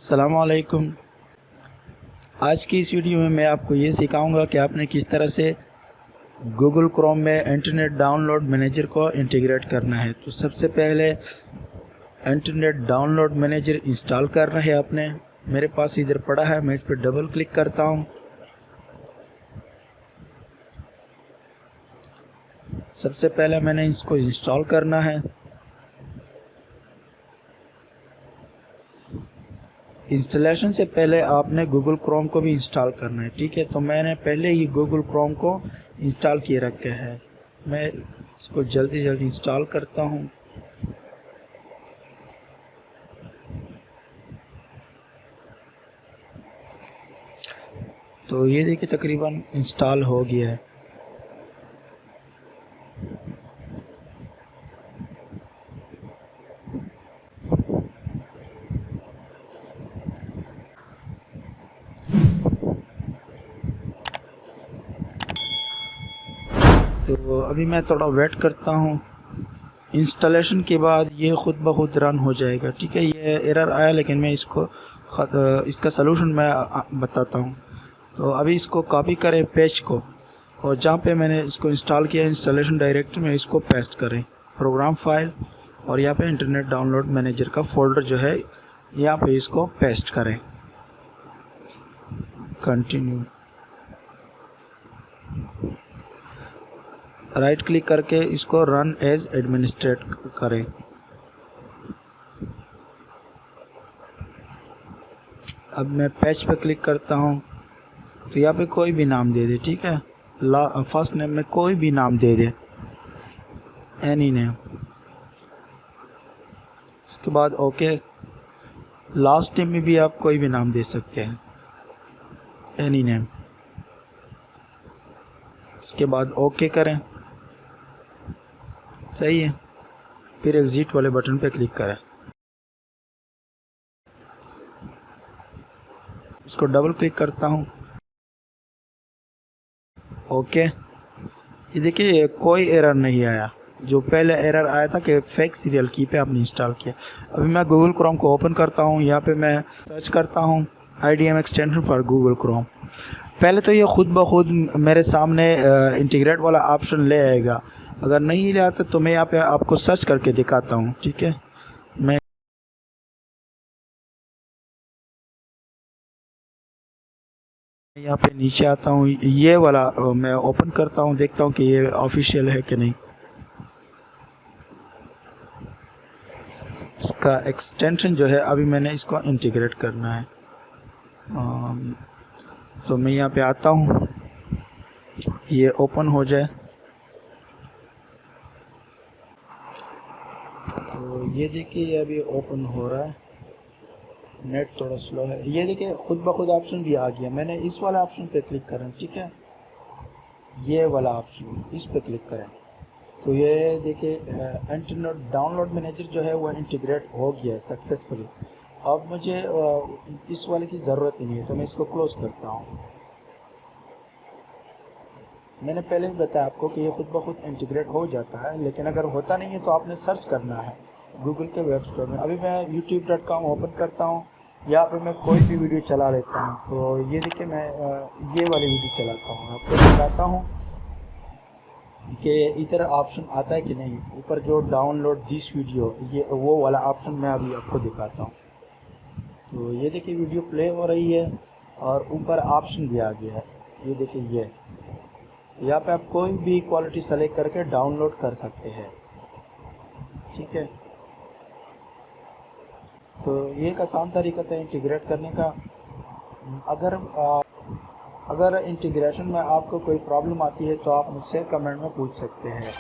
अस्सलाम वालेकुम। आज की इस वीडियो में मैं आपको ये सिखाऊंगा कि आपने किस तरह से गूगल क्रोम में इंटरनेट डाउनलोड मैनेजर को इंटीग्रेट करना है। तो सबसे पहले इंटरनेट डाउनलोड मैनेजर इंस्टॉल करना है आपने। मेरे पास इधर पड़ा है, मैं इस पर डबल क्लिक करता हूँ। सबसे पहले मैंने इसको इंस्टॉल करना है। इंस्टॉलेशन से पहले आपने गूगल क्रोम को भी इंस्टॉल करना है, ठीक है। तो मैंने पहले ही गूगल क्रोम को इंस्टॉल किए रखे है। मैं इसको जल्दी जल्दी इंस्टॉल करता हूँ। तो ये देखिए तकरीबन इंस्टॉल हो गया है। तो अभी मैं थोड़ा वेट करता हूँ। इंस्टॉलेशन के बाद ये ख़ुद ब खुद रन हो जाएगा, ठीक है। ये एरर आया लेकिन मैं इसका सलूशन मैं बताता हूँ। तो अभी इसको कॉपी करें पेज को, और जहाँ पे मैंने इसको इंस्टॉल किया इंस्टॉलेशन डायरेक्टरी में इसको पेस्ट करें, प्रोग्राम फाइल, और यहाँ पे इंटरनेट डाउनलोड मैनेजर का फ़ोल्डर जो है यहाँ पे इसको पेस्ट करें। कंटिन्यू, राइट क्लिक करके इसको रन एज एडमिनिस्ट्रेट करें। अब मैं पेज पे क्लिक करता हूँ, तो यहाँ पे कोई भी नाम दे दे, ठीक है। फर्स्ट नेम में कोई भी नाम दे दे, एनी नेम। उसके बाद ओके। लास्ट नेम में भी आप कोई भी नाम दे सकते हैं, एनी नेम। इसके बाद ओके करें, सही है। फिर एग्जिट वाले बटन पे क्लिक करें, इसको डबल क्लिक करता हूँ, ओके। ये देखिए कोई एरर नहीं आया। जो पहले एरर आया था कि फेक सीरियल की पे आपने इंस्टॉल किया। अभी मैं गूगल क्रोम को ओपन करता हूँ। यहाँ पे मैं सर्च करता हूँ IDM extension for Google Chrome. पहले तो ये ख़ुद ब खुद मेरे सामने इंटीग्रेट वाला ऑप्शन ले आएगा। अगर नहीं ले आता तो मैं यहाँ पे आपको सर्च करके दिखाता हूँ, ठीक है। मैं यहाँ पे नीचे आता हूँ, ये वाला मैं ओपन करता हूँ, देखता हूँ कि ये ऑफिशियल है कि नहीं। इसका एक्सटेंशन जो है अभी मैंने इसको इंटीग्रेट करना है। तो मैं यहाँ पे आता हूँ, ये ओपन हो जाए। तो ये देखिए ये अभी ओपन हो रहा है। नेट थोड़ा स्लो है। ये देखिए खुद ब खुद ऑप्शन भी आ गया। मैंने इस वाला ऑप्शन पे क्लिक करें, ठीक है। ये वाला ऑप्शन इस पे क्लिक करें, तो ये देखिए इंटरनेट डाउनलोड मैनेजर जो है वो इंटीग्रेट हो गया सक्सेसफुली। अब मुझे इस वाले की ज़रूरत ही नहीं है, तो मैं इसको क्लोज़ करता हूँ। मैंने पहले भी बताया आपको कि ये खुद ब खुद इंटीग्रेट हो जाता है, लेकिन अगर होता नहीं है तो आपने सर्च करना है गूगल के वेब स्टोर में। अभी मैं youtube.com ओपन करता हूँ। यहाँ पे मैं कोई भी वीडियो चला लेता हूँ। तो ये देखिए मैं ये वाली वीडियो चलाता हूँ, आपको बताता हूँ कि इधर ऑप्शन आता है कि नहीं। ऊपर जो डाउनलोड दिस वीडियो, ये वो वाला ऑप्शन मैं अभी आपको दिखाता हूँ। तो ये देखिए वीडियो प्ले हो रही है और ऊपर ऑप्शन भी आ गया है, ये देखिए ये। यहाँ पे आप कोई भी क्वालिटी सेलेक्ट करके डाउनलोड कर सकते हैं, ठीक है। तो ये एक आसान तरीका था इंटीग्रेट करने का। अगर इंटीग्रेशन में आपको कोई प्रॉब्लम आती है तो आप मुझसे कमेंट में पूछ सकते हैं।